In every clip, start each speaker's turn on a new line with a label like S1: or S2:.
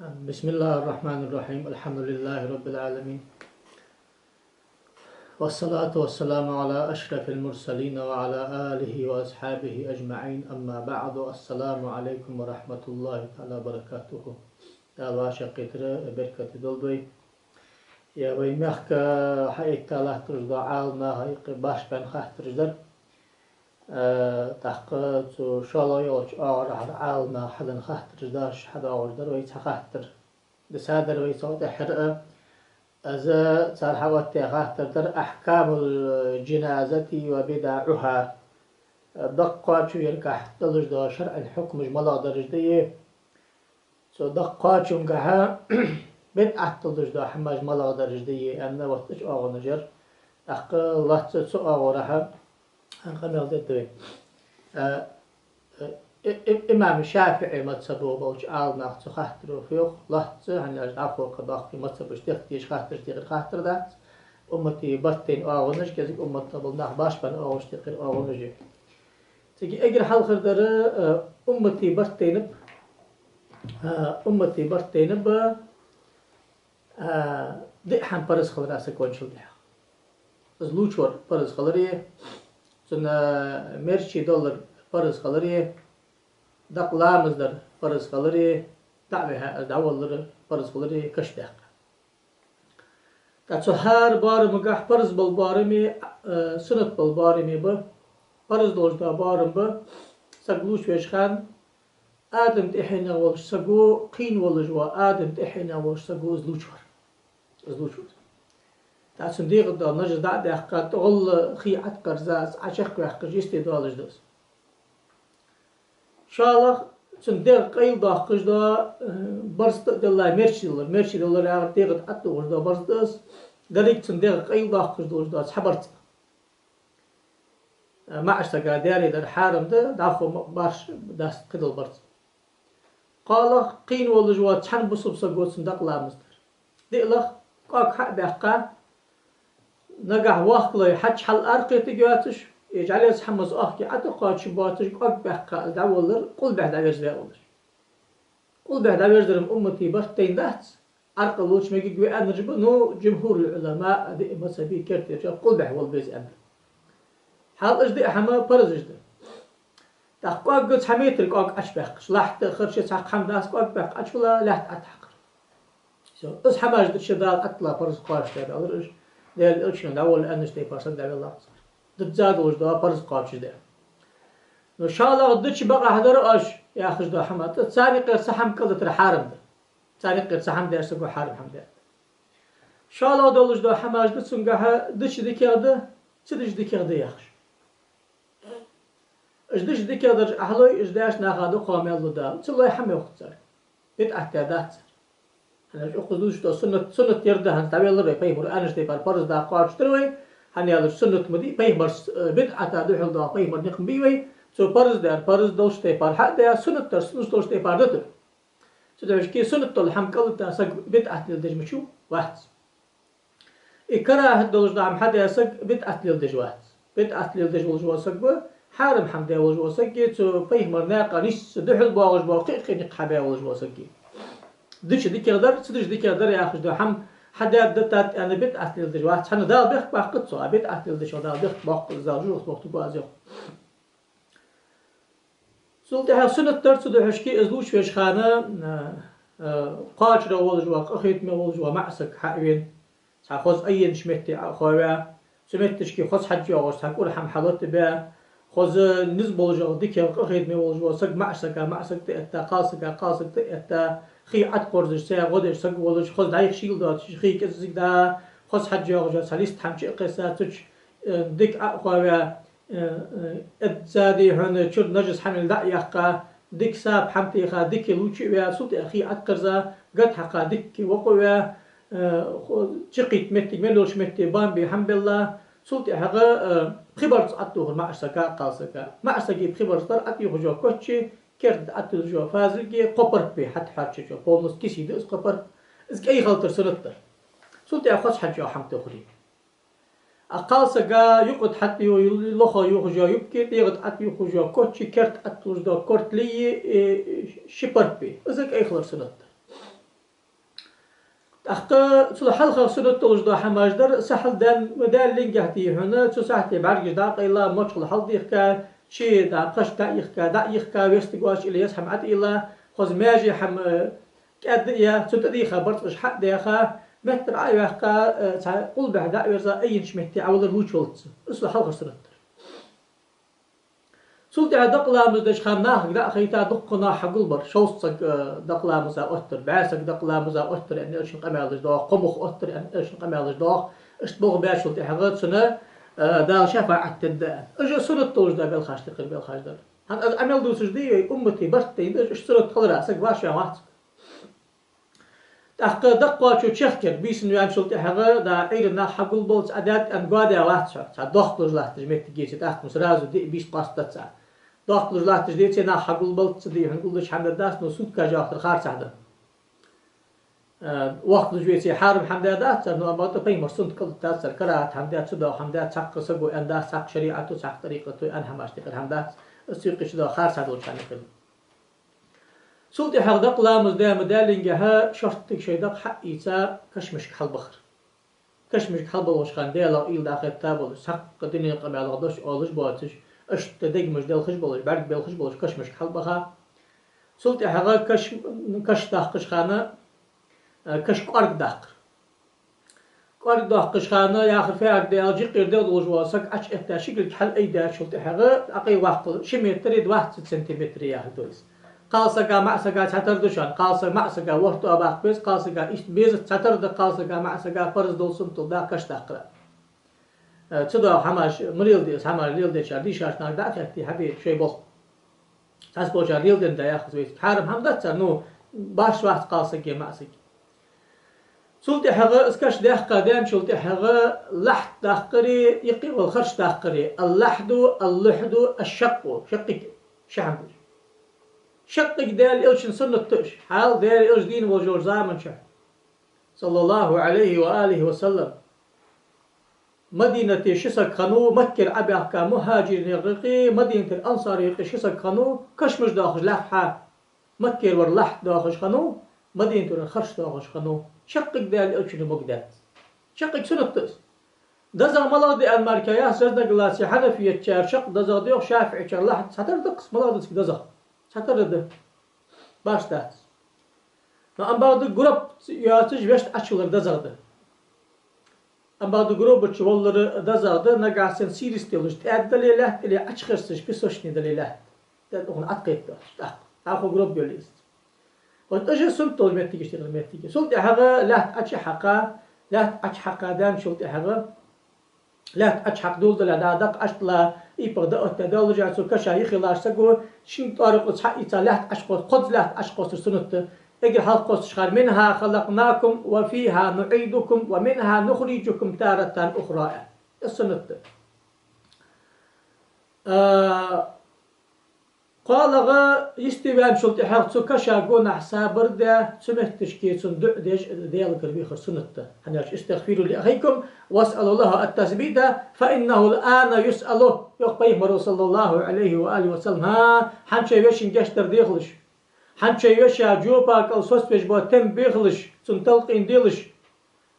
S1: بسم الله الرحمن الرحيم الحمد لله رب العالمين والصلاة والسلام على أشرف المرسلين وعلى آله وأصحابه أجمعين أما بعد السلام عليكم ورحمة الله تعالى وبركاته يا الله شقيتر بركة دولدوي يا ويمخك حقيقة الله ترجع عالنا حقيقة باش بن خاطر تحقيق شالله يوش آره عالنا حدا خاطر داش حدا أوردر ويت خاطر بسادر ويصوت حرقة از صرحوات خاطر أحكام الجنازة وبدعها دقات يركح تلجدا شرع الحكم جملا درجدية سو دقات ينقها بدعة تلجدا حما جملا درجدية أن وقتش أغنجر أحق الله تسو أغرها هنقمل دتوي إمام الشافعي مذهبه بوش آل ناخذ خاطر فيوخ لحظة يعني أجدعفو قضاء في مذهب اشتختيش خاطر تغير خاطر ده أمتي برتين أغنج كذلك أمتي بالناخ باش بان أغنج تغير أغنج تجي أجر حال خردر أمتي برتين ب دي حن برز خلر أسك ونشل ده از لوچور برز خلريه سنة مرشي دولار برز خلريه دق لامزدر فرز خلري دعوها دعوالر فرز خلري كشتاق تاتسو هر بار مقاح فرز بالبارمي سنة بالبارمي ب فرز دوش دا بارم ب سقلوش ويشخان آدم تحينا والش سقو قين والجوا آدم تحينا والش سقو ازلوشور تاتسو ديغ دا نجز دا داقا تغل خيعت قرزاز عشق ويحقر جيستي دوالج دوس شالخ سندر قيل داخش دا برست دللا مرشي دللا عار تيغت أتوش دا برستس دريك سندر قيل داخش دوش دا سحبرت معش تقا داري در حارم دا داخو باش داس قدل برت قالخ قين والجوا تحن بصب سقوت سندق لامزدر ديلخ قاك حق بحقا نقح واخلي حج حل أرقي تقواتش يجعل يسحمز أخي أتقاد شباتش قد بحق دعولر قل بعد عوز دعولر قل بعد عوز درم أمتي برتين دهت أرقى لوش مجيء قوي أنا جب نو جمهور العلماء دي مسابي كرتي جاب قل بعد والبيز أمر حال أجد حما برز أجد تحقق قد حميت القاق أشبهش لحت خرش تحق حمداس قاق بحق أشولا لحت أتحقر شو أز حما أجد شدال أطلع برز قارش تابع أولرش ده الأشياء دعول أنش تي برسن دعول الله تزاد وجدا برز قابش ده إن شاء الله ضدش بقى هدر أش يا أخي جدا حمد ثاني قير سحم كذا ترى حارم ده ثاني قير سحم ده سقو حارم حمد إن شاء الله دول جدا حمد ده سنجها ضدش ذكر ده تدش ذكر ده يا أخي إيش ضدش ذكر ده أهلي إيش داش ناخذ قامي الله ده تلا يحمي وقتر بتأكدات أنا أخذ دوش ده سنة يرده هن تبي الله رأي مر أنا شتى برز ده قارش تروي هني هذا سنة مدي بيمر بدعة دحول ده بيمر نقم بيوي سو برز دوش تبار حق ده سنة ترسنوش دوش تبار ده سو ده كي سنة طل حم كل ده سق بدعة للدج مشو واحد إكراه دوش ده عم حدا سق بدعة للدج واحد بدعة للدج والجوا سق حارم حمد والجوا سق سو بيمر ناقة نش دحول باغش باقي خنق حبا والجوا سق دش دي كدر سدش دي كدر يا أخي ده حم حدا دتات أنا بيت أهل الجوات حنا ده بيخ باقت صو بيت أهل الجوات ده بيخ باق زاجوس وقت بازيو سلطة هالسنة ترت ده هشكي أزلوش فيش خانة قاش روال جوا أخيت موال جوا معسك حقين سأخذ أي نشمتي أخويا سمتش كي خذ حد جوا سأقول حم حلت بيا خذ نزبل جوا ديك أخيت موال جوا سق معسك تأتا قاسك تأتا خي أتقرض سيا غدش سق ولش خذ دايخ شيل دات خي كذا دا خذ حد جوا ساليست حمش قصة تش ديك أخويا اتزادي هن شر نجس حمل دا يحقا ديك ساب حمتي خا ديك لوتشي ويا صوت أخي أتقرزا قد حقا ديك وقويا شقيت متي ملوش متي بامبي الحمد لله صوت حقا خبرت أتوه معسكا قاسكا معسكي بخبرت أتوه جو كوتشي كرد أتوه جو فازلكي قبر بي حتى حتى جو بولنس كيسي دس قبر إذا أي خلطر سنتر صوت أخذ حد جو حمتي خلي أقالسجا يقعد حتى يلخا يخرجا يبكي يقعد حتى يخرجا كوتشي كرت أتوجدا كرت لي شبر بي إذا أي خلر سنة أخ صل حلقة سنة تلجدا حماجدر سحل دان مدال لينجهتي هنا تساعتي بعرج داق إلا مشغل حل ديخكا شي دا قش دا يخكا ويستقواش إلى يسحم عد إلا خز ماجي حم كاد يا تدري خبرت مش حد يا متر عاي يخكا قل بعد يرزا أي شمتي عوض الوجه ولت أصل حلقة سنة سلطة دقلا مزدش خناه لا خيتا دقنا حقل بر شوصك دقلا مزا أتر بعسك دقلا مزا أتر يعني إيش نقمالش داخ قمخ أتر يعني إيش نقمالش داخ اشتبغ باش سلطة حقت سنة دا شفاعة الداء أجا سنة توج دا بالخاش تقل بالخاش دا هن أمل دوسش دي أمتي برتي اشترت قل رأسك باش يا واتك تحق دقوا شو تشكر بيس إنه يعني سلطة حقا دا أيضا حقل بولت عدد أن قادة واتشا دخلج لا تجمعت تجيش تحق مسرازو دي بيس باستت سا دخلج لا تجديت سنا حقل بولت دي هنقولش حمد داس نسود كجاخر خارج عدد وقت جويتي حارم حمدات نو أمات بين مرسوم كل تاسر كرات حمدات سدا حمدات ساق سجو أندا ساق شريعته ساق طريقته أن هماش تقل حمدات السيق شدا خارج عدد كان يقل سلطة حق دق لامز دام دالينجها شفتك شيء دق حق إيسا كشمش حل بخر كشمش حل بوش خان ديلا إيل داخل تابل سق قدني قم على غدش أولش باتش أشت دق مش دل خش بولش بعد بيل خش بولش كشمش حل بخا سلطة حق كش داخش خانة كش قارق داخر قارق داخش خانة يا آخر فيها ديال جيقير ديال وجواسك أش إحتاج شكل حل أي دا سلطة حق أقي وقت شميتر يد 1 سنتيمتر يا دويس قالسكا معسكا تحتر دشان قالسكا معسكا وقت أباق بيز قالسكا إشت بيز تحتر دا قالسكا معسكا فرز دول سمتل دا كش داقرا تدا حماش مريل ديس حماش ريل ديش عديش عشنا دا تحتي حبي شوي بخ تحسبوش ريل دين دا ياخذ ويس حارم هم دا نو باش وقت قالسكا معسكا سلطة حغا اسكاش داخ قادم سلطة حغا لحد داقري يقي والخرش داقري اللحد اللحد الشق شقك شحمش شقق دال إلشن سنة تش حال دال إلش دين وجور زامن شح صلى الله عليه وآله وسلم مدينة شسك خنو مكر أبيعك مهاجر يغرقي مدينة الأنصار يقي شسك خنو كشمش داخل لحها مكر ورلح داخل خنو مدينة الخرش داخل خنو شقق دال إلشن مقدات شقق سنة تش دزا ملاذ المركية سجد قلاسي حنفية شار شق دزا ديوخ شافعي شار لحد ساتر دقس ملاذ دزا ساتر başta. Ambarda grup yatış veşt açılır dazardı. Ambarda grup çuvalları dazardı nagasen siris diyorlar. Eddeliler ile açıkırsız bir soşni deliler. Dedi onu atqetti. Tahu grup böyleyiz. Otaje sunt tolmetti geçtirilmetti. Sunt haga la açı haqa la aç haqadan şult haga لا أشحق دول لا دق أشلا يبغى التداول جالس كشايخ لا أشتغل شن طارق أصحى إتلاح أشقص قد لا أشقص السنة أجر حلقة شخر منها خلقناكم وفيها نعيدكم ومنها نخرجكم تارة أخرى السنة قال غا يستوام شلت حق كشا جونا حسابر ده سمعت تشكي صندوق ديج ديال قربي خرسنت هناش استغفروا لأخيكم واسألوا الله التثبيت فإنه الآن يسأله يقبيه مرو صلى الله عليه وآله وسلم ها حنشي وشين جشتر ديخلش حنشي وشا جوباك أو سوس بيش بو تم بيخلش سنتلقين ديلش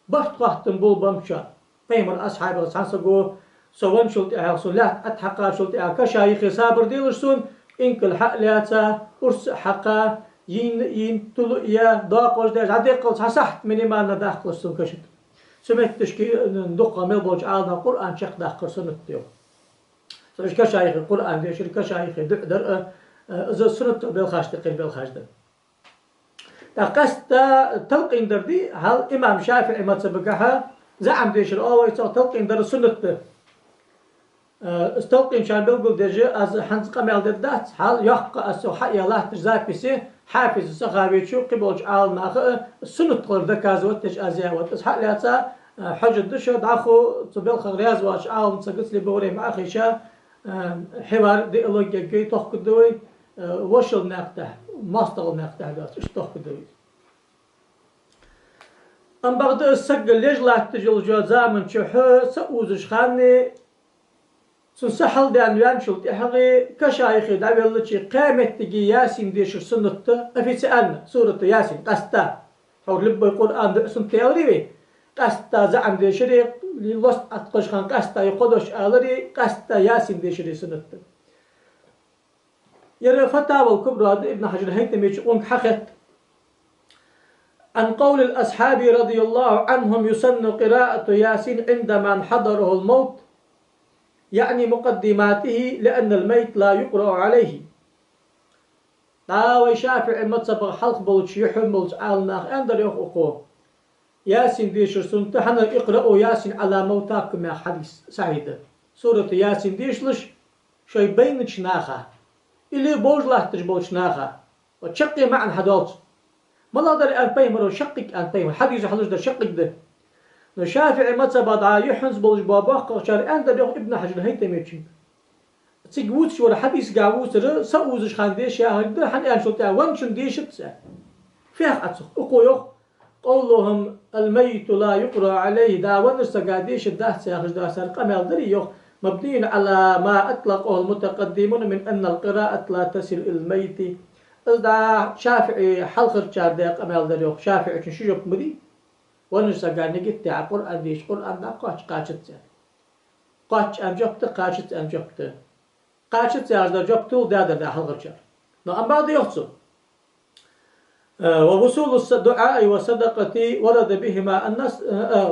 S1: بحت قحتن بول بمشا فيمر أصحاب السانسقو سوام شلت حق سلات أتحقا شلت كشا يخي صابر ديلش سن إنك الحق لاتا أرس حقا ين طلو يا داقوش داش عديقل حسحت من ما نداخل السن كشت سمعت تشكي ندقة ملبوج عالنا قرآن شق داخل سنة ديو سمعت كشايخ القرآن ديش كشايخ در إذا سنة بالخاش تقل بالخاش در تقست تلقين در دي هل إمام شافعي ما تسبقها زعم ديش الأول تلقين در سنة استلقين شان بلقل ديجي از حنزقة مالددات حال يحقق السوحة يالله تجزاكسي حافظ السخاوي شو قبلج عال ماخ سنة قرر دكازوت تش أزياوت إسحاق لياتا حجد دشو دعخو تبيل خغرياز واش عال متسقس لي بوري معاخي شا حوار دي إلوجي جي تحكو دوي وشل ناقته ماستغل ناقته دات إش تحكو دوي أم بغد السقل ليج لا تجل جو زامن شحو سأوزش خاني سنسحل دان يانشلت حقي كشايخي دعوة شي قامت تجي ياسين ديش السنة في سألنا سورة ياسين قستا أو لب القرآن بأسم تيالري قستا زعم ديشري للوسط أتقش خان قستا يقودش آلري قستا ياسين ديشري سنت يرى فتاوى الكبرى ابن حجر الهيثمي يقول حقت عن قول الأصحاب رضي الله عنهم يسن قراءة ياسين عندما حضره الموت يعني مقدماته لأن الميت لا يقرأ عليه داوي شافعي متصبغ حلق بولش يحن بولش عالناخ أندر يخوقو ياسين ديشر سنت حنا اقرأوا ياسين على موتاكم يا حديث سعيدة سورة ياسين ديشلش شوي بينش ناخا اللي بوج لاحتج بولش ناخا وتشقي معن حدوت ما لا در أن بيمر وشقك أن بيمر حديث حلوش در شقك ده شافعي متصبغ دا يحنز بولش بابا قشار أندر يخ ابن حجر الهيثمي يتشين تيجوت شو حديث قاوس ر سووزش خان ديش يا هيدا حن يعني شو تاع وانشن ديشت فيها أتصخ أقويخ قولهم الميت لا يقرأ عليه دا ونرس قاديش الدهت سياخش دا سر قمل دريخ مبني على ما أطلقه المتقدمون من أن القراءة لا تصل الميت دا شافعي حلقر شار دا قمل دريخ شافعي شو جب مدي ونرس قاد نجت تاع قرآن ديش قرآن دا قاشت قاش أم جبت قاشت أم جبت قاشت ياردا جبتول دا حلقر نو أم بعض يخصو ووصول الدعاء والصدقة ورد بهما الناس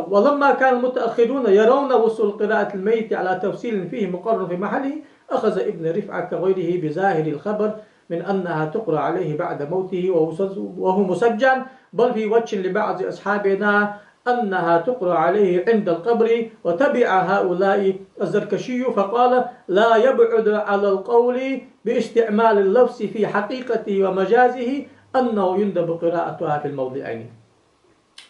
S1: ولما كان المتأخرون يرون وصول قراءة الميت على تفصيل فيه مقرر في محله أخذ ابن رفعة كغيره بظاهر الخبر من أنها تقرأ عليه بعد موته وهو مسجل بل في وجه لبعض أصحابنا أنها تقرأ عليه عند القبر وتبع هؤلاء الزركشي فقال لا يبعد على القول باستعمال اللفظ في حقيقته ومجازه أنه يندب قراءتها في الموضعين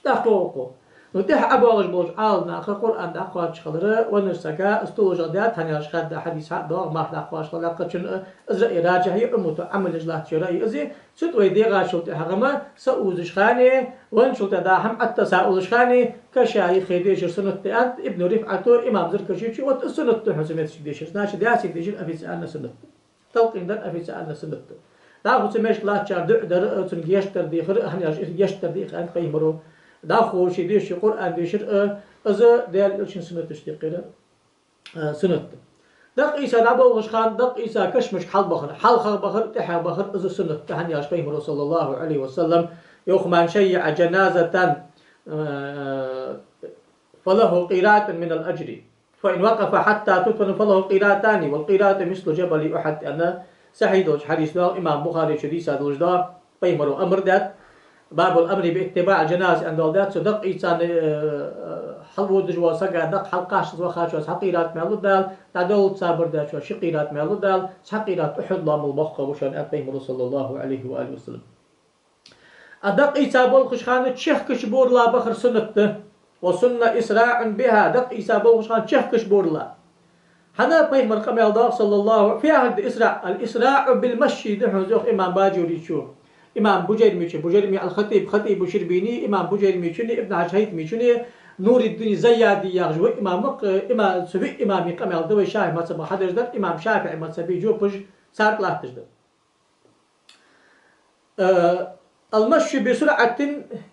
S1: تحقوقه نتيح أبوغش بوش عالنا آخر قرآن داقوات شخلره ونرسكا استولوش غديات هني أشخاد دا حديث حق دوغ ماح داقوات شخلره قدشن أزرائي راجع هي أموتو عمل جلات شرائي أزي ستوي ديغا شلت حغما سأوزش خاني وانشلت داهم التساؤلش خاني كشايف خيديش سنة أنت ابن رفعتو إمام زركشيشي وتسنة حسميت شديش ناشي داسي ديشن أفي سألنا سنة تلقين در أفي سألنا سنة داخل سميش لا تشار در تن يشتر دي خر هني يشتر دي خان قيمرو داخل شي ديش قرآن ديشر از ديال شن سنة تشتقير سنة دق إيسا دابو خان دق إيسا كشمش حل بخر حل خر بخر تحا بخر از سنة تهني عش قيمرو صلى الله عليه وسلم يخمان شيع جنازة فله قيرات من الأجر فإن وقف حتى تدفن فله قيراتان والقيرات مثل جبل أحد أنا سحيدوش حديث نوع إمام بخاري شديد سادوش دا بيمرو أمر دات باب الأمر باتباع الجنازة عند والدات صدق إيسان حلو دجوا سقا دق حلقاش وخاش حقيرات مالو دال تعدول صابر دات شقيرات مالو دال حقيرات أحد لام المخ وشان بيمرو صلى الله عليه وآله وسلم أدق إيسا بولخش خانة شيخ كشبور لا بخر سنته وسنة إسراع بها دق إيسا بولخش خانة شيخ كشبور لا هذا بيمر قمي الله صلى الله في عهد الإسراع بالمشي نحن زوخ إمام باجوري شو إمام بوجيرمي الخطيب خطيب شربيني إمام بوجيرمي شني ابن عشهيتمي شني نور الدين زيادي يغجو إمام سبي إمامي قمي الله دوي شاهي ما سبا حدش در إمام شافعي ما سبي جو بج سارك لا تجدر المشي بسرعة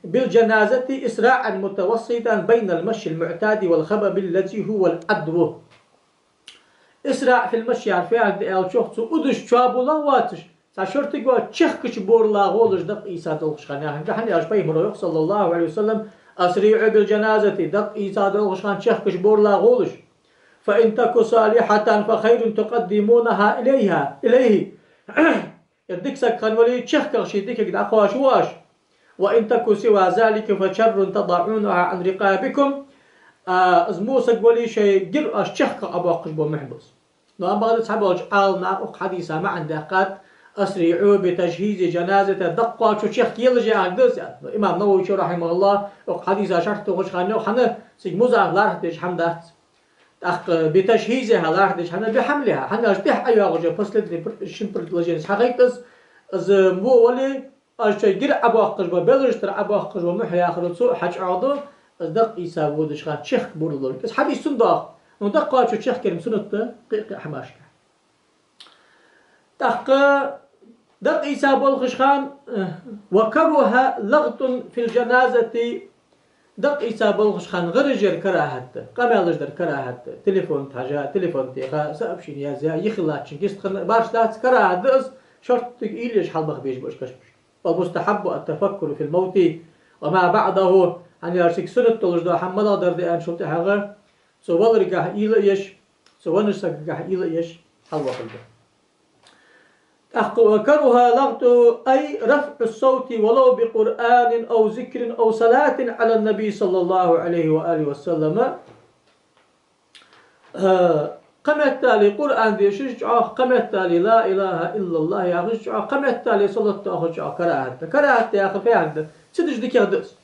S1: بالجنازة إسراعا متوسطا بين المشي المعتاد والخبب الذي هو الأدو إسراع في المشي عارفين الشخص ودش شابولا واتش ساشرتي قال تشخكش بورلا غولش دق إيسا دلخش خانيا هني أشبه مروح صلى الله عليه وسلم أسريع بالجنازة دق إيسا دلخش خان تشخكش بورلا غولش فإن تكو صالحة فخير تقدمونها إليه يدك سكن ولي تشخكش يدك قد أخواش واش وإن تكو سوى ذلك فشر تضعونها عن رقابكم أزموسك ولي شيء جر أشخك أبو قشبو محبس لو أما قد تحبوا جعلنا حديثا ما عنده قد أسرعوا بتجهيز جنازة دقوا شو شيخ يلجأ عندس إمام نووي شو رحمه الله حديثا شرط وش خانه وحنا سيجموزا لا رحتش حمدات بتجهيزها لا رحتش حنا بحملها حنا اشتح أيها رجال فصلت شنبر لجنس حقيقة از مو ولي أشياء جر أبو قشبو بلجتر أبو قشبو محيا آخر سوء حج عضو دق إيسا ودش خان شيخ بورلور بس حديث سنداق ندق قال شو شيخ كلم سنة قيق حماشك دق دق عيسى بولخشخان وكره لغط في الجنازة. دق عيسى بولخشخان غرجر كراهت قمالج در كراهت تليفون تحاجة تليفون تيخا سأبشين يا زي يخلاتشن كيست بارش دات كراهت دس شرط إيليش حلبخ بيش بوش كشبش. والمستحب التفكر في الموت وما بعده عن يارسك سنة تولج دو حمد در دي ان شلت حاجة سوال رجع إيليش سوال نشتك رجع إيليش حلبخ البه. وكره لغط أي رفع الصوت ولو بقرآن أو ذكر أو صلاة على النبي صلى الله عليه وآله وسلم. قمت تالي قرآن دي شجع قمت تالي لا إله إلا الله يا شجع قمت تالي صلاة أخجع كراهت يا أخي في عهد سدش ديك يغدس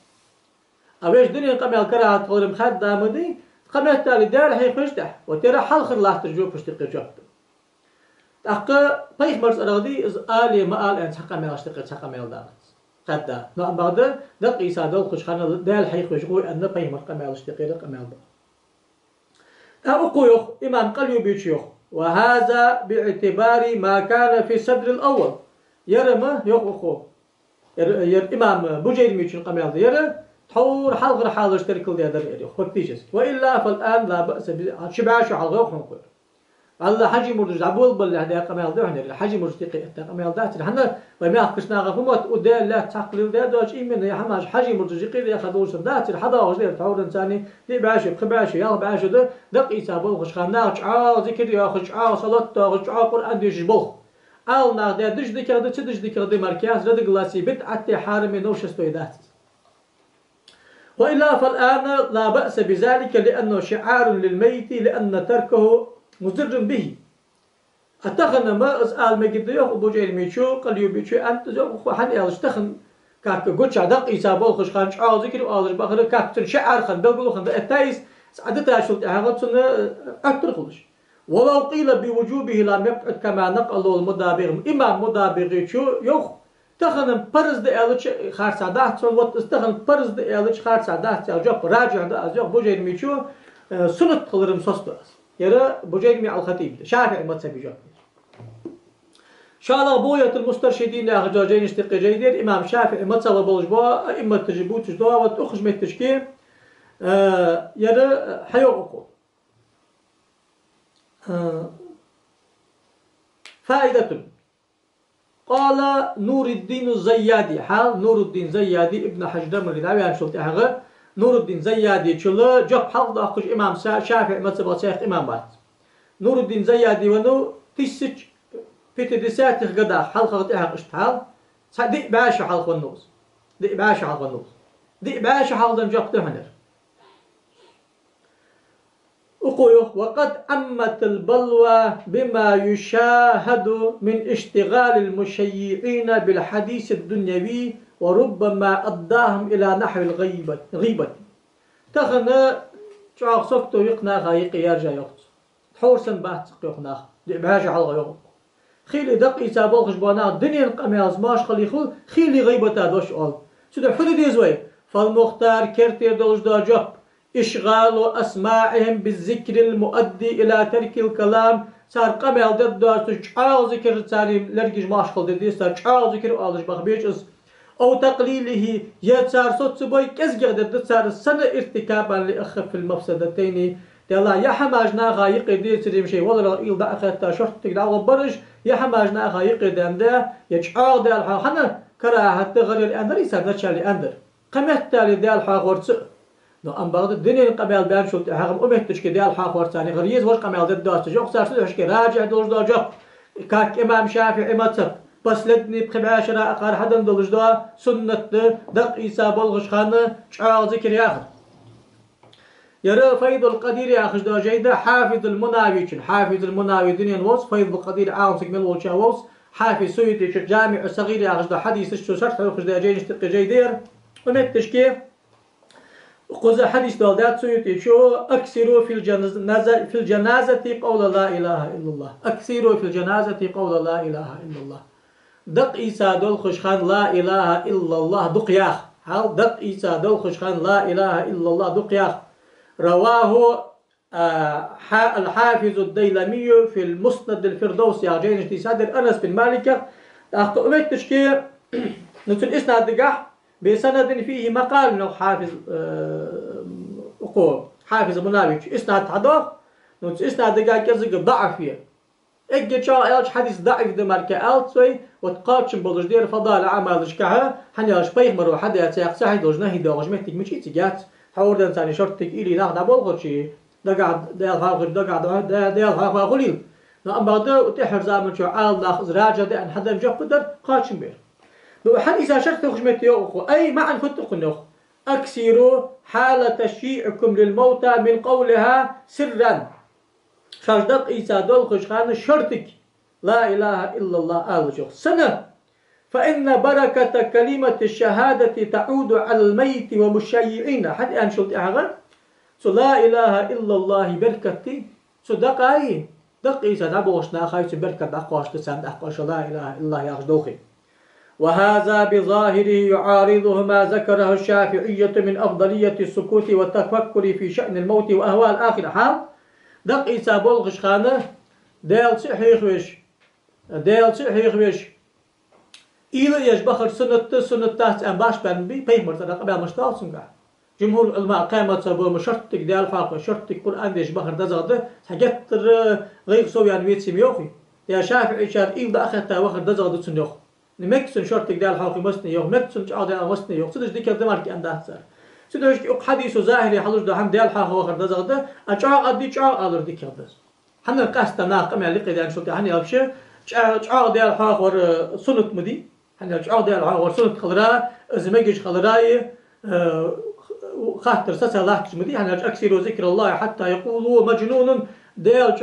S1: أبيش دنيا قمل كراهت غير مخد دامدي قمت تالي دار حي خشتح وترى حلخ الله ترجو فشتقي جبت أقا بيخ مرس أرادي إز آلي ما آل أنت حقا ميل أشتقي حقا ميل دارت قد دا نعم بعد دق إيسا دول خشخانة دال حي خشقوي أن بيخ مرقا ميل أشتقي رقا ميل دار أقويخ إمام قليو بيشيخ وهذا باعتبار ما كان في الصدر الأول يرى يخ أخو ير إمام بوجير ميشن قميل دار يرى تحور حلق رحال اشتركل دي در يريخ وقتيجز وإلا فالآن لا بأس شبعاشو حلقه وخنقوي الله حجي مرج عبول بل هذا قميل ده هنا حجي مرج تقي قميل ده ترى وما أخشنا غفمت ودال لا تعقل ده دوش إيمن يا حماش حجي مرج يقيل ياخذوش ده ترى حدا وجه تعور إنساني دي بعاش بخباش يلا بعاش ده دق يسابون خش خناش ذكر يا خش صلاة خش قرآن ديش بخ أو ناقد دش ذكر ده تدش ذكر ده مركز رد جلاسي بيت عتى حارم نوش استويدات وإلا فالآن لا بأس بذلك لأنه شعار للميت لأن تركه مضر به. أتخن ما أسأل ما قد يخ بوجه الميشو قال يبيشو أنت زوج حن يالشتخن كاك قلت شادق إسابة خش خان شعار ذكر وآذر بخير كاك شعار خن بقول خن التايس سعدتها شلت أهغت سنة أكثر خلش ولو قيل بوجوبه لم يبعد كما نقله المدابر إمام مدابر شو يخ تخن برز دالش خارج سادات شو وقت استخن برز دالش خارج سادات يا جاب راجع ده أزيق بوجه الميشو سنة خلرم صستاس يرى بوجيمي على الخطيب شافعي ما تسبي جاب شاء الله بوية المسترشدين يا خجاجين اشتقي جيدين إمام شافعي ما تسوى بولجبا إما تجيبوت تجدوا وتأخذ من التشكيل يرى حيوقكم فائدة قال نور الدين الزيادي حال نور الدين زيادي ابن حجدم الرداوي عن شلت أهغى نور الدين زيادي شلو جاب حفظ أخش إمام شافعي ما تبغى شيخ إمام بات نور الدين زيادي ونو تسج في تدسات غدا حلقة تحق اشتحال دي باش حلقة النوز دي باش حلقة النوز دي باش حلقة جاب تهنر أقوله وقد أمت البلوى بما يشاهد من اشتغال المشيعين بالحديث الدنيوي وربما أداهم إلى نحو الغيبة تخنا شعر سكتو يقنا غايق يرجع يقص تحورسن بات يقنا بهاش على غيوب خيلي دق يسابل خشبانا الدنيا القمياز ماش خلي خيلي غيبة دوش أول سيدا حدد يزوي فالمختار كرتير دولج دا جب إشغال أسماعهم بالذكر المؤدي إلى ترك الكلام صار قميال دد دا شعال ذكر صاري لرجج ماش خل ددي صار شعال ذكر وآلج بخبيش أو تقليله يتسار صوت سبوي كزجر دد صار السنة ارتكابا لأخف المفسدتين دلا يا حماجنا غايق دي تريم شيء والله إل دا أخذت شرط تقدر وبرج يا حماجنا غايق دنده يشعر ده الحنا كراهة تغير أندر يصير نشالي أندر قمت تالي ده الحاقورت نو أم بعض الدنيا قبل بان شلت حقم أمهتش كده الحاقورت ثاني غريز وش قبل ضد داست جو صار سلوش كراجع دولج دا جو كاك إمام شافعي متسب بس لدني بخبعاشرة أقار حدا دولج دا سنة دق إيسا بلغش خانة شعار ذكر ياخذ يرى فيض القدير يا أخش دا جيدة حافظ المناوي حافظ المناوي دنيا وصف فيض القدير عام سكمل والشا وصف حافظ سويتي جامع الصغير يا أخش دا حديث الشو شرح أخش دا جيد اشتقي جيدير ومتش كيف قوز حديث دالدات سويتي شو أكثروا في الجنازة قول لا إله إلا الله أكثروا في الجنازة قول لا إله إلا الله دق إيسا دول خشخان لا إله إلا الله دق ياخ هل دق إيسا دول خشخان لا إله إلا الله دق ياخ رواه الحافظ الديلمي في المسند الفردوسي عن جيش صدر أنس بن مالك داخل أمتشكي نتون إسناد دقاح بسند فيه مقال من حافظ حافظ مناوي إسناد حدوخ نتون إسناد دقاح كذا ضعف فيه إجا شاء إلش حديث ضعيف دمار كألتوي وتقاتشم بلش دير فضال عمالش كها حنياش بيغمر وحد يتساق صحي دوج نهي دوج مهتك مشي تجات حور دنساني شرطك إلي ناخد بولغر شي دقعد ديال هاغر دقعد ديال هاغر قليل نعم بعد وتحر زامن شو عال ناخذ راجع ده أن حدا مجاب بدر قاتشم بير لو حديث شرط خشمت يوخو أي معنى فتق نوخ أكسروا حالة تشييعكم للموتى من قولها سرا شاردق إيسا دول خشخان شرطك لا إله إلا الله آل سنة فإن بركة كلمة الشهادة تعود على الميت ومشيعين حد أن شلت أعغر لا إله إلا الله بركتي دقائي دق إيسا دابوشنا خايس بركة دقواش تسان دقواش لا إله إلا الله يغشدوخي وهذا بظاهره يعارضه ما ذكره الشافعية من أفضلية السكوت والتفكر في شأن الموت وأهوال الآخرة حال دق إيسا بولغش خانة ديل صحيح وش إلى يجبخر سنة تحت أن باش بان بي بيمر تدق بها مشتاق سنقع جمهور العلماء قامت سبب مشرطك ديال حاقة شرطك قرآن ديش بخر دزغد حاجات غير سوي عن ويت سميوخي يا شافعي شار إلى أخذتها وخر دزغد سنيوخ نمكسن شرطك ديال حاقة مسني يوخ مكسن شعاد أنا مسني يوخ سدش ديك الدمارك أنده سر سدش حديث ظاهري حلوش ده هم ديال حاقة وخر دزغد أشعار أدي شعار ألر ديك الدز حنا القاس تناقم يعني لقي ديال شرطي حني أبشر شعار ديال حاقة ور سنة مدي حنا شعار ديال حاقة ور سنة خضراء زمجش خضراء خاطر ساسا الله كسمدي حنا أكثر ذكر الله حتى يقولوا مجنون ديال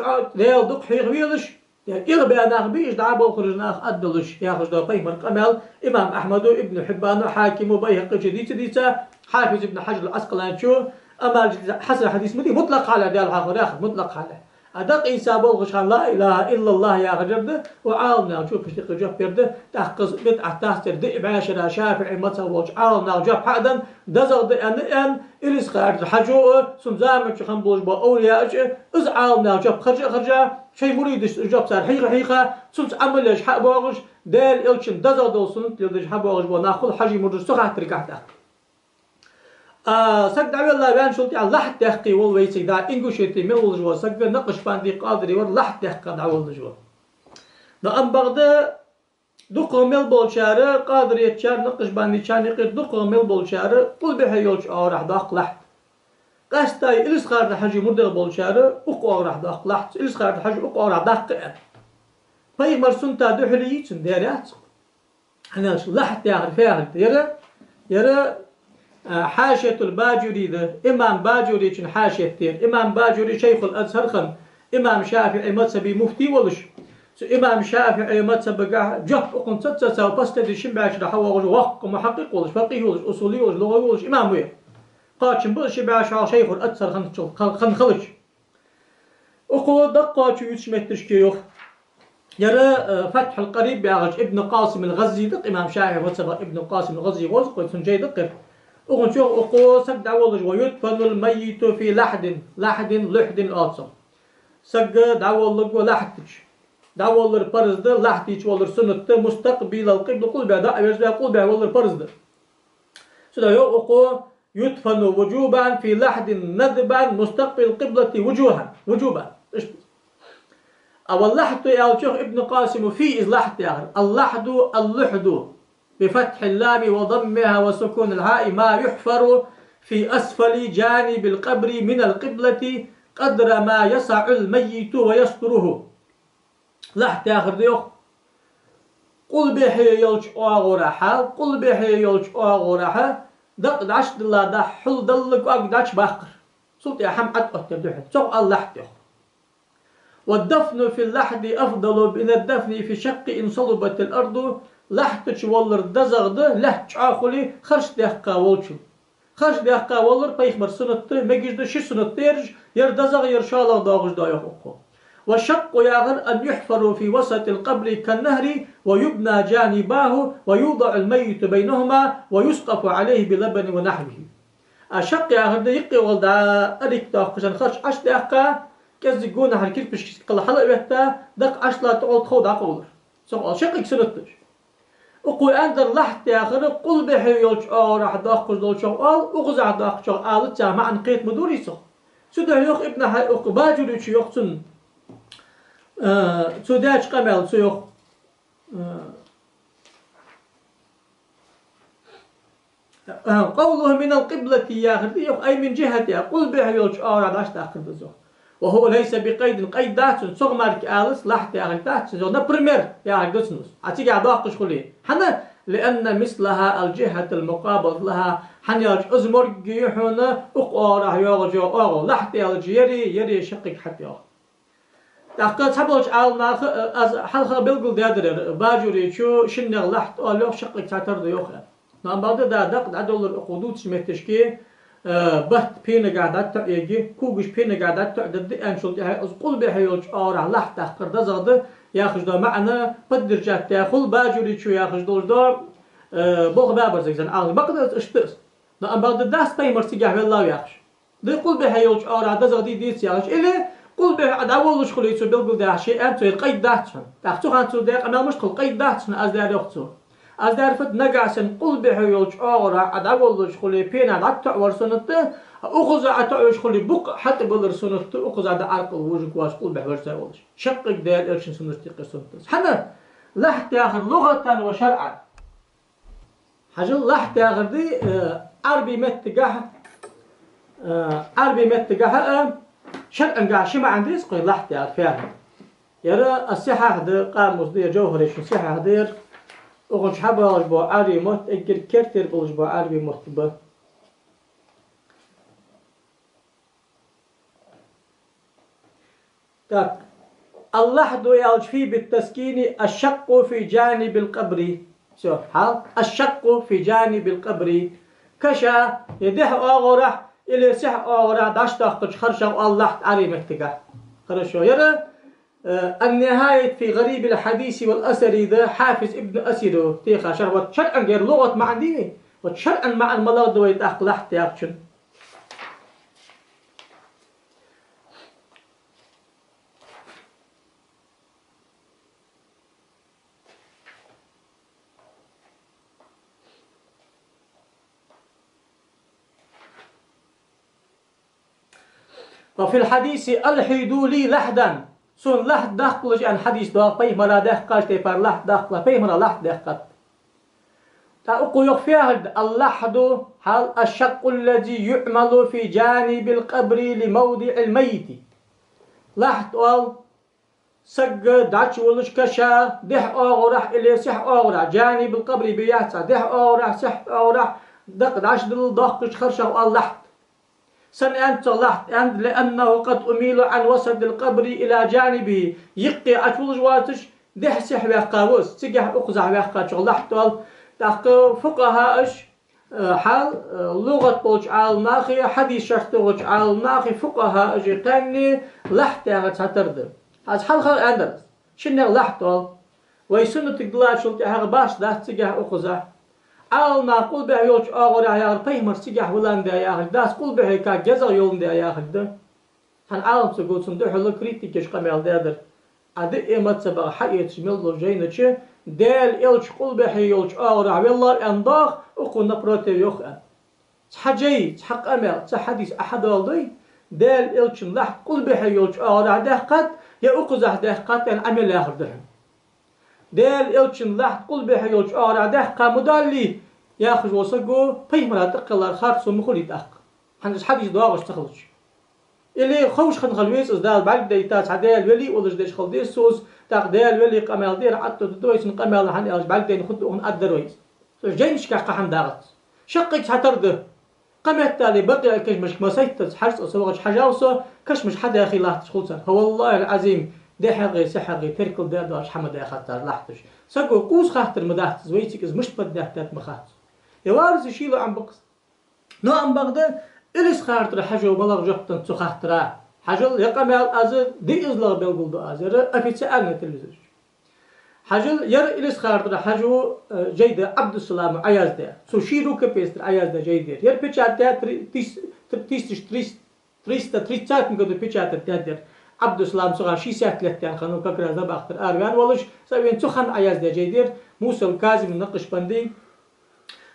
S1: دق حيغويلش إغبي أنا أغبيش دعابه وخرجنا أدلش ياخذ ده بيمر قمل إمام أحمد ابن حبان حاكم وبيهقي جديدة حافظ ابن حجر العسقلاني شو أما حسن حديث مدي مطلق على ديال حاخر ياخذ مطلق على أدق إنسا بولغش لا إله إلا الله يا غجرد وعاونا نشوف ايش تقول برد تحقق بدعة تحتر دئ بعشرة شافعي متسوج عاونا وجاب حدا دزغ أن إليس خارج حجو سنزامك شو خنبوش بأولياء إز عاونا وجاب خرجة شيء مريد جاب صار حقيقة سنت عمل إيش حق بوغش دال إلشن دزغ دول سنت يلدش حق بوغش بناخذ حجي مرج سخة تركعته سجد عبد الله بان شلتي على لحد تحقي والويسي دا إنجوشيتي من الجوا سجد نقش باندي قادري ور لحد تحقي دعوة الجوا دا أم بغدا دقة مل بالشارع قادر يتشار نقش باندي شان يقيد دقة مل بالشارع قل به يولش راح داق لحد قاستاي إلس خارج حجي مدر بالشارع أقوى راح داق لحد إلس خارج حجي أقوى راح داق فاي مرسون تا دحلي تنديرات أنا لحد يعرف يرى حاشية الباجوري ده إمام باجوري كن حاشية تير إمام باجوري شيخ الأزهر خن إمام شافعي مذهبي مفتي ولش إمام شافعي مذهب جه أقن تتسا وبستدي شبعش رحوا وقت محقق ولش فقيه ولش أصولي ولش لغوي ولش إمام ويا قاتشن بل شبعش على شيخ الأزهر خن خلش أقول دقة يوتش مترشكيوخ يرى فتح القريب بأغج ابن قاسم الغزي دق إمام شافعي مذهب ابن قاسم الغزي وزق سنجي دقر وغنشوف أقول سجد عوضج ويدفن الميت في لحد آتصم سجد عوضج ولحدج دعوالر فرز ده لحدج والر سنة مستقبل القبل قل بعد أبيز قل بعد والر فرز ده سدا يقول يدفن وجوبا في لحد ندبا مستقبل القبلة وجوبا أو اللحد يالشيخ ابن قاسم في اللحد يعني اللحد بفتح اللام وضمها وسكون الهاء ما يحفر في أسفل جانب القبر من القبلة قدر ما يسع الميت ويستره لحت آخر ديوخ قل بحي يلش أغورحا قل بحي يلش أغورحا دق دعش الله دا حل دلك وأقدعش باقر صوت يا حمد أتر دوحد سوء اللحت يوخ والدفن في اللحد أفضل من الدفن في شق إن صلبت الأرض لحتش والر دزغ ده لحتش آخولي خرش ديحقا والشو خرش ديحقا والر بيخمر سنة مجيش ده شي سنة تيرج ير دزغ ير شالغ داغش دا يحقو والشق ياغر أن يحفر في وسط القبر كالنهر ويبنى جانباه ويوضع الميت بينهما ويسقف عليه بلبن ونحوه الشق ياغر ده يقي والدا أريك داخشان خرش عش ديحقا كز يقولنا هالكيل بش قل حلق بيتا دق عش لا تقول تخود عقولر سوء الشق يكسرتش وقوي أندر لحت آخر قل بحي يلش راح داخل دول شغال وغزع داخل شغال جامع عن قيت مدوري صح سوده يخ ابن هاي باجر يشي يخصن سوداج قمل سيخ قوله من القبلة ياخر يخ أي من جهتها قل بحي يلش راح داخل دزوخ وهو ليس بقيد قيد داتن صغ مارك آلس لحت ياخر داتن زو نبرمير ياخر دسنوس عتيجي عداقش خليه حنا لأن مثلها الجهة المقابل لها حنياج أزمر جيحنا أقارا ياجو أغو لحت يري شقيق حتى أغو تأكد سبلش عالنا از حلقة بلغل دادر باجوري شو شنغ لحت ألوخ شقيق تعترض يوخا نعم بعد دق دادول الأقودوت سمتشكي بحت بين قعدت تأجي كوجش بين قعدت تعدد أنشلت هاي أزقل بحيوج أورا لحت تحقر دزغد ياخذ ده معنا بدر جات تاخذ باجوري شو ياخذ دول ده بوغ بابر زي زين عالي بقدر اشترس نعم بعد الداس تيمر سجاه بالله ياخذ ده قل بحيوج أورا دزغد ديس ياخذ إلى قل بح أولش خليه شو بيلقول ده شيء أنتو القيد داتشن تأخذ عن تو ده أنا مش قيد داتشن از ده يختصر از درفت نجاسن قل بحيوج أورا أولش خليه بينا دكتور ورسنته أخذ عتاوش خلي بق حتى بدر سنته أخذ على عرق وجهك واش قل بحورسه ولش شقق دال إرشن سنتي قصنتس حنا لحت آخر لغة وشرعا حجل لحت آخر دي عربي متجاه شرعا قاع شما عندي سقي لحت آخر فيها يرى الصحة ده قاموس دي جوهري شو صحة دير أخذ حبة بو عربي مت أجر كرتر بولش بو عربي مت اللحد يلج فيه بالتسكين الشق في جانب القبر شوف حال الشق في جانب القبر كشا يدح أغرح إلى سح أغرح داش تاخذ خرشة اللحد عريمة تجاه خرشوا يرى النهاية في غريب الحديث والأثر ذا حافظ ابن أسير تيخا شربت شرعا غير لغة مع عندي وشرعا مع الملاذ ويتأخ لحد ياخذ وفي الحديث الحدوا لي لحدا سون لحد داخلش عن حديث دا بيه مرا داخل تفر لحد داخل بيه مرا لحد داخل تأقو يخفيه اللحد حال الشق الذي يعمل في جانب القبر لموضع الميت لحد قال سق داتش ولش كشا دح أغرح إلي سح أغرح جانب القبر بياتسا دح أغرح سح أغرح دق داش دل داخلش خرشة وقال لحد سن أنت لحت أنت لأنه قد أميل عن وسط القبر إلى جانبه يقي أشول جواتش دحسح بيقاوس سجح أقزح بيقاوس لحت تاق فقهاءش حال لغة بولش على الماخي حديث شرطوش على الماخي فقهاء جيقاني لحت هتردم هذا حال خل أندرس شنو لحت ويسنة تقدر شلت باش ده سجح أقزح al ma kul be yolç ağır ayar peymar sigah bulan de ayar das kul be ka geza yolun de ayar de han alam su gutsun de hulu kritik iş kamel dedir adı emat sabah hayet shmil lo jeyneçi del yolç kul be yolç ağır ayar endah ukuna protev yok hacey hak amel hadis ahad oldu del yolçun lah kul be yolç ağır dehqat ya uqzah dehqat en amel ahirdir دال إلشن لحد قل به يلش أرده كمدلي يأخذ وسقو بيمرات قلار خارج سمخولي تأخ حنش حدش دواغش تخلش اللي خوش خن خلويس أزدال بعد ديتات عدال ولي ولش ديش خلديس سوس تقدال ولي قمال دير عطو تدويس من قمال حن إلش بعد دين خد هن أدرويس جينش كحن داغت شقك حترده قمت تالي بقي كش مش مسيت حرس أسوغش حجاوسه كش مش حدا خلاص خلصا هو والله العظيم ده حقي سحقي تركل ده داش حمد يا خاطر لحتش سقو قوس خاطر مدحت زويتك مش بدحتات مخات يوارز يشيلو عم بقص نو عم بغدا إليس خاطر حاجه بلغ جقتن تو خاطرا حاجه يقمل از دي ازلغ بلغلدو ازر افيتس اغنى تلفزيون حاجه ير إليس خاطر حاجه جيد عبد السلام عياز ده سو شيرو كبيستر عياز ده جيد ير بيچات 330 مقدو بيچات ده عبد السلام سوغا شي ساتلت يعني خنو كاكرا زباختر ارغان ولش سوين تخن عياز دي جيدير موسى الكاظم النقش بندي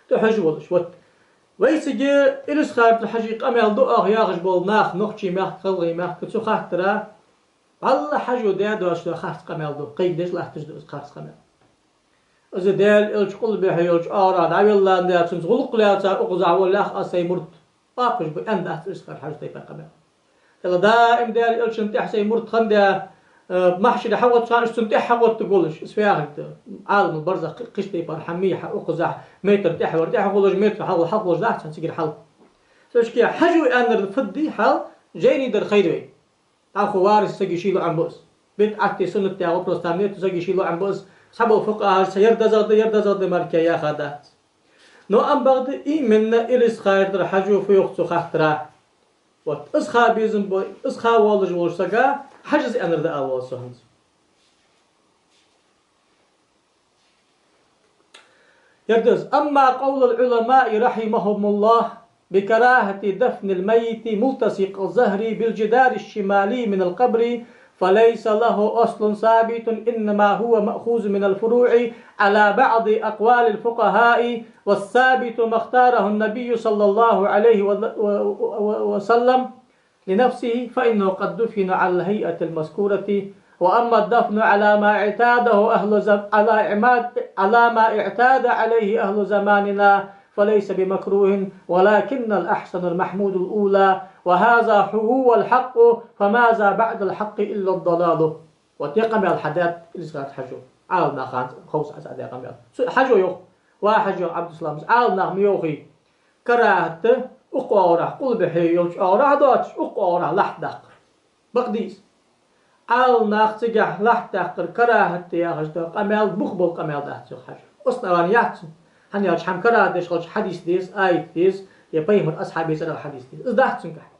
S1: تحج ولش وت ويسجي إلس خارت الحجيق أميال دو أغياغش بول ناخ نخشي ماخ خلغي ماخ كتسو خاطرة الله حجو ديا دوش دو خارت قميال دو قيق ديش لاحتش دو خارت قميال إذا ديال إلش قل بيحي إلش آراد عويل ديال تنس غلق لياتا أقزع ولاخ أسي مرت باقش بي أن دهت إلس خارت حجو تيبا قميال يلا دائم ديال إلش انتح سي مرت خندها محشي حوت صار استنتح حوت تقولش اسفياغ عالم البرزخ قشتي فرحميه اقزع متر تحور تحولج متر حول حفلج ذات تنسجل حل سوشكي حجو ان الفدي حل جيني در خيروي اخو وارث سجي شيلو عن بؤس بنت عتي سنه تاعو بروستاميت سجي شيلو عن بؤس سبو فقهاء سيرد زاد مركه يا خدات نو ام بعد اي من الس خير در حجو في وقت خاطره وات اسخا بيزم بو اسخا والج ورسغا حجز أنر ذا أول سهنز يردز أما قول العلماء رحمهم الله بكراهة دفن الميت ملتصق الظهر بالجدار الشمالي من القبر فليس له أصل ثابت إنما هو مأخوذ من الفروع على بعض أقوال الفقهاء والثابت ما اختاره النبي صلى الله عليه وسلم لنفسه فإنه قد دفن على الهيئة المذكورة وأما الدفن على ما اعتاده على ما اعتاد عليه أهل زماننا فليس بمكروه ولكن الأحسن المحمود الأولى وهذا هو الحق فماذا بعد الحق إلا الضلال وتيقم الحدث إلسات حجو عالنا خان خوص أسعد يقم حجو يوخ واحد يوخ عبد السلام عالنا ميوخي كراهته أقوارا قل بحي يلش أورا دوتش أقوارا لحدق بقديس عال ناختجح لحدق كراهة ياخش قمال بخبل قمال دهتش حاجة أصلا يحسن هن يلش حم كراهة ديش خلش حديث ديس آيت ديس يبيمر أصحابي سنة حديث ديس دهتشن كح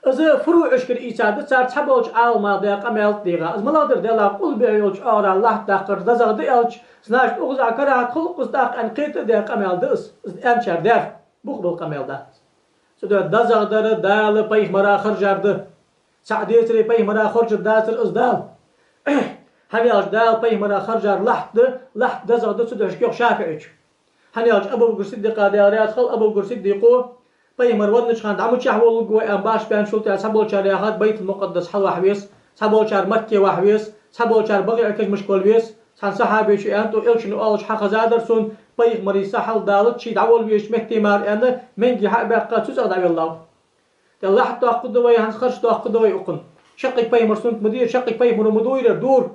S1: إذا فروع أشكر إيساد صار تحبلش عال ما ده قمال ديغا إذا ملادر ديلا قل بحي يلش أورا لحدق دزغ ديلش سناش أغزع كراهة خلق أصدق أن قيت ده قمال ديس أنشر دير بخبل قمال ده سدوا دزغ در دال بيخ مرا خرجرد سعديت ري بيخ مرا خرج داتر ازدال هنياج دال بيخ مرا خرجر لحد دزغ در سدوا شكيخ شافعي هنياج ابو بكر الصديق دياريات خل ابو بكر الصديق بيخ مر ودنش خان دعمو تشحول جو ام باش بان شلت سبول شاريات بيت المقدس حل وحويس سبول شار مكه وحويس سبول شار بقي كش مشكل ويس سان صحابي شي انتو الشنو اولش حق زادرسون بيغ مري سحل دالت شي دعول بيش مهتمار أنا منجي حق بقى تسأل دعوي الله تلا حتى أقدوي هنس خرج تأقدوي أقن شقيق بي مرسونت مدير شقيق بي مرو مدوير دور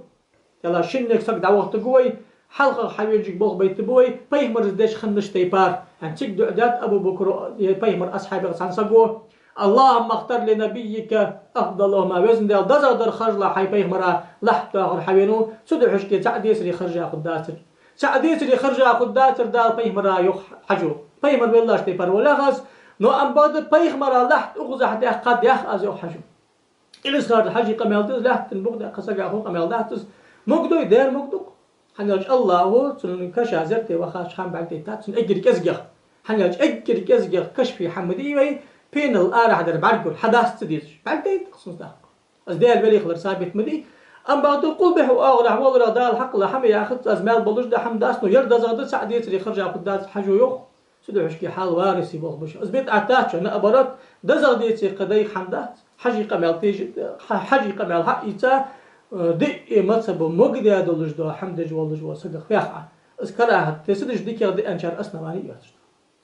S1: تلا شنك سق دعوة تقوي حلقة حبيجك بوغ بيت بوي بي مرز ديش خنش تيبار أن تجد عدات أبو بكر بي مر أصحابي غسان سقوه اللهم اختر لنبيك أفضل ما وزن ديال دزر خرج لا حي بي مرا لحت آخر حبينو سدو حشكي تعدي سري خرج أخد داتر سعديت اللي خرج أخذ داتر دال بيمرا يخ حجو بيمر بالله تيبر ولا غاز نو أم بعد بيمرا لحت أخذ حتى قد يخ أز يخ حجو إلى صار الحج قميل دز لحت البقدة قصق أخو قميل داتز مقدو يدير مقدو حنيج الله هو تن كشا زرت وخاش خام بعد تات تن أجر كزجخ حنيج أجر كزجخ كشفي حمدي وي بين الآر حدر بعرقل حداث تديش بعد تيت خصوص ده أز ديال بلي خضر ثابت مدي أم بعد قل به وأغرح والله دال حق لحم ياخذ أزمال بلوش ده حم داسنو يرد زغد سعديت اللي خرج أخذ داس حجو يخ سدو حشكي حال وارثي بوخ بش أزبيت عتاتش أنا أبرد دزغديت قدي حمدات حجي قمال تيج حجي قمال حق يتا دي مصب مقدي دلوش ده حمد جوالج وصدق فيخع أذكرها تسدش ديك دي أنشر أصلا ما هي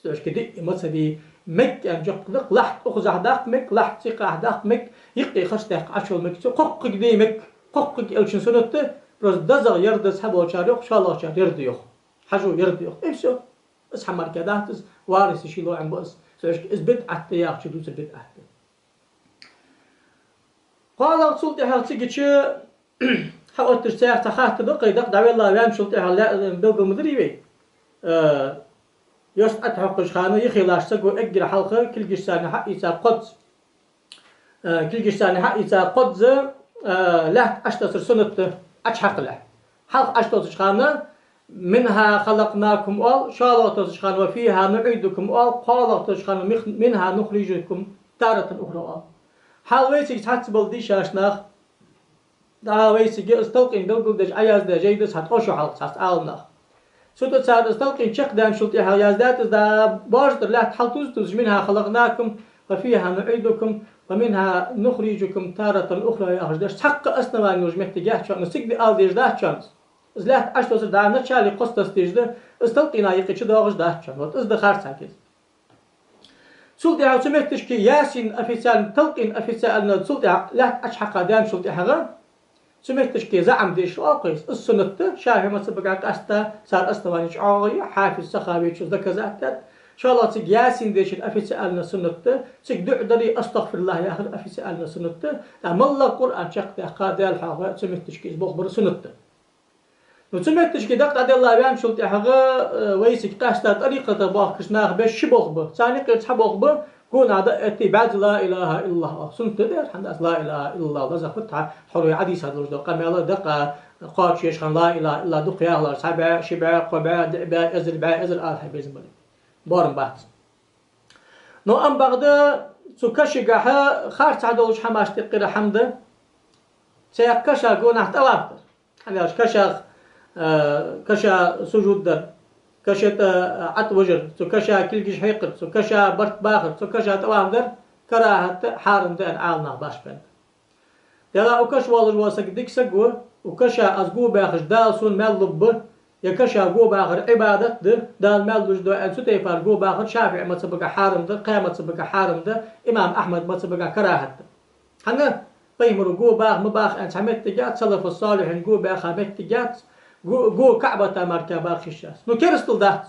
S1: سدو حشكي دي مصبي مك أنجح دق لحت أخذ عداق مك لحت سيق عداق مك يقي خشتق عشول مك قق دي مك قق الشن سنته بس دزغ يرد سحبه شاريخ شالله شار يرد يخ حجو يرد يخ إيش شو اسحب مركدات وارث يشيلوا عن بؤس سويش إثبت عتياق شدوس إثبت عتي قال رسول الله تيجي حاولت ترتاح تخاط دقي دق دعوي الله وين شلت لا بلغ مدري وي يوست أتحقش خانه يخلاش سقو أجر حلقة كل جسان حق يتقد كل جسان حق يتقد لا أشتصر سنة أشحق له حلق أشتصر خانه منها خلقناكم أول شالله تشخان وفيها نعيدكم أول قال تشخان منها نخرجكم تارة أخرى حال ويسك تحت بلدي شاشناخ دا ويسك استلقين دلقل دج عياز دا جيدس هتقوشو حلق تحت عالناخ سوتو تساعد استلقين شق دام شلطي حيازدات دا بارجدر لا تحلتوز منها خلقناكم وفيها نعيدكم ومنها نخرجكم تارة أخرى يا أخرج حق أسنوان نجمت تجاه شان نسيق آل ديج ده شانس زلات أشتوس دا نتشالي قصة تيجده استلقينا يقيش داغش ده شان وات إزد خارج ساكز سلطي عاو سمعتش كي ياسين أفيسال تلقين أفيسال سلطي لا أشحق دام سلطي حغا سمعتش كي زعم ديش واقيس السنة شاهي ما سبقاك أستا صار أسنوانيش عاوي حافظ سخاوي شو ذكا زعتر إن شاء الله تيجي ياسين ديش الأفيسالنا سنة تيجي دعدري أستغفر الله يا أخي أفيسالنا سنة تعمل الله القرآن شق قادة الحاغة سمعتش كي بخبر سنة نسمعتش كي دقت عدي الله بيان شلت حاغة ويسك قاستا طريقة باخش ناخ باش شبخبه ثاني قلت حبخبه كون عدا اتي بعد لا اله الا الله سنت دير حنداس لا اله الا الله لازم فتحه حري عديس هذا الوجه قام يلا دقه قاش يش خان لا اله الا دق يا الله سبع شبع قبع دبا ازل با ازل ال بيزم بلي بارم بات نو ام بغدا سكشغه خارج عدولش حماش تقرا حمد سيكشا كون احتوافر حناش كشا سجود در كشت عت وجر كشا كلجش حيقر كشا برت باخر كشا توام در كراهة حارم دان عالنا باش بند دلا وكش والج واسك ديك سقو وكشا ازقو باخش دالسون ملب يكشا قو باخر عبادة در دال ملج دو ان ستيفار قو باخر شافعي ما تبقى حارم در قيامة تبقى حارم در امام احمد ما تبقى كراهة حنا بيمر قو باخ مباخ ان سمت جات سلف الصالحين قو باخ مت جات جو كعبة مركبة خشاس نو كرستل دات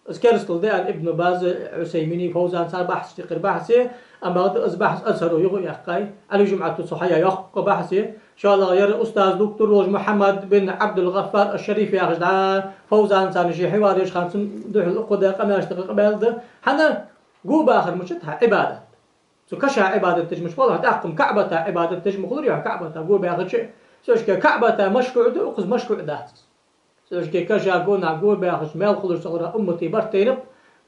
S1: اس كرستل ده ابن باز عثيميني فوزان صار بحث تقر بحثه اما از بحث اثره يغو يحكي على جمعة صحية يحق بحثه ان شاء الله ير استاذ دكتور روج محمد بن عبد الغفار الشريف ياخذ فوزان صار شي حوار يش خمسن دوح القدا قماش تقبل ده حنا جو باخر مشتها عبادة سو كشا عبادة تجمش والله تحكم كعبة عبادة تجمع خضر يا كعبة جو باخر شيء سوش كعبة مشكوع ده وقز مشكوع ده سوش كشا قونا قول باخش مال خلص صغرا أمتي برتينب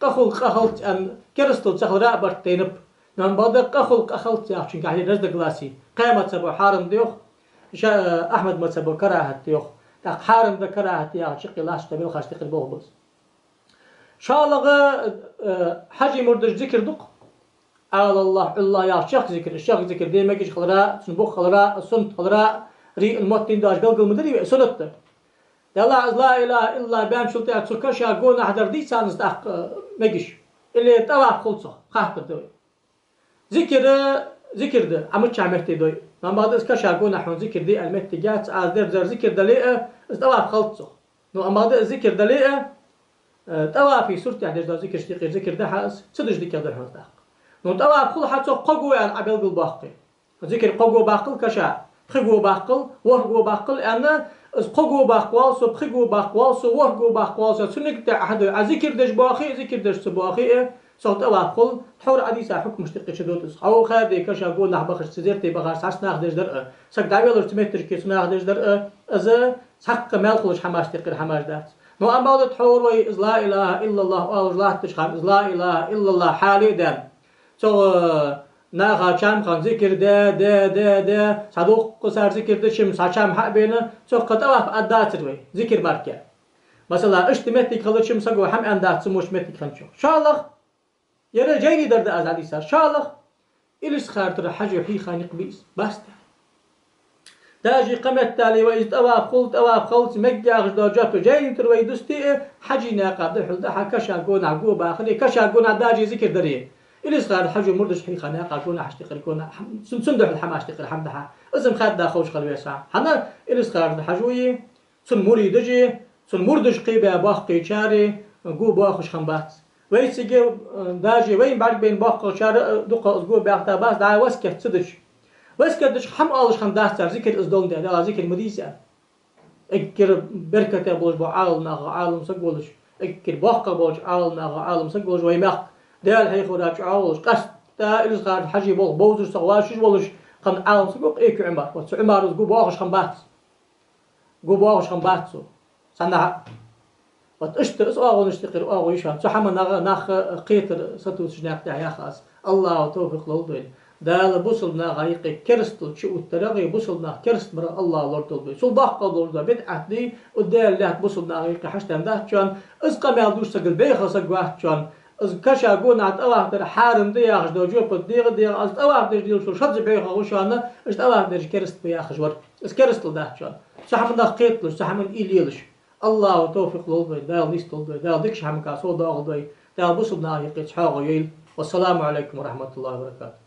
S1: قخلت أن كرستل صغرا برتينب نعم بعد قخلت يا أخشين كحلي رزق لاسي قيمة سبو حارم ديوخ أحمد ما سبو كراهة ديوخ حارم ده كراهة يا أخشي لاش تبيل خاش تقل بوه بس شاء الله حاجي مردش ذكر دق على الله يا شيخ ذكر دي ما كيش خلرا سنبوخ خلرا سنت خلرا ري الموتين داش قلقل مدري سنت يلا لا اله الا بان شلتي اتسكشا قونا حضر دي سانس داق مجش اللي طواف خلصه خاطر دوي ذكر ده عمتش عملت دوي ما بعد اسكشا قونا حون ذكر دي المت جات از در ذكر دليقه طواف خلصه نو اما ذكر دليقه طوافي صورتي عندش ذكر شتي ذكر ده حاس صدش دي كده حون داق نو طواف خل حتى ققو يعني عبل باقي ذكر ققو باقل كشا خقو باقل ورقو باقل أنا ققو باقوال سو خقو باقوال سو ورقو باقوال سو سنك أحد ذكر دش باقي ذكر دش سباقي صوت أواقل تحور عديسة حكم مشتق شدوتس أو خادي كشا قول نح بخش سزيرتي بخش ساس ناخدش در سك دعوة لو تمتر كيس ناخدش در إذا حق مال خلش حماش تقر حماش دات نو أما تحور وي لا إله إلا الله أو لا تشخان لا إله إلا الله حالي دم سو ناخا چم خان ذکر ده صدوق قصار ذکر ده شم ساچم حق بينه سو قطواف اداتر وي ذکر بركه مثلا اشتمتك خلص شم سقو هم اندات سموش متك خنشو شالخ يرى جاي درد ازادي صار شالخ اليس خاطر حاجه حي خانق بيس بس داجي قمت تالي وإذ أواف خلط مجاغش دا جاتو جاي تروي دستي حجي ناقب دحل دحا كشا قونا عقوبة خلي كشا قونا داجي ذكر دريه إليس خار حجو مردش حي خناقة كونا حشتقر كونا سندح الحماش تقر حمدها إذا خاد دا خوش قلبي ساعة حنا إليس خار حجوي سن مري دجي سن مردش قيبة باخ قيشاري قو باخش خنبات ويسيجي داجي وين بعد بين باخ قيشاري دقة قو باختا باس دا وسكت صدش وسكتش حم آلش خنداستر ذكر إزدون ده ذكر مديسة اكر بركة بولش بو عالم سقولش اكر باخ بولش عالم سقولش ويمخ دال هي خراج عاوش قصد تا إلز خارج حجي بول بوزر سواش بولش خن عالم سقوق إيك عمر وتس عمر جو باخش خنبات جو باخش خنبات سو سنة وتشت اس اغون اشتقر اغو يشان صحما ناخ قيتر ستوس جناق ده يا خاص الله توفيق لول دال بوصلنا غايق كرستل شو الترغي بوصلنا كرست مر الله لورد بي سول باق لورد بدعه دي ودال له بوصلنا غايق حشتم ده كان اس قمال دوش سقل بي خاص غوات كان از كشا قونات اوه در حارم دي اخ دو جو بد دي از اوه در دي شد بي خوشانه است اوه در كرست بي اخ جور اس كرستل ده كان صحما قيتل صحما إليلش الله توفيق لول دال نيست لول دال ديكش هم كاسو داغ داي دال بوصلنا غايق حاغ يل والسلام عليكم ورحمه الله وبركاته.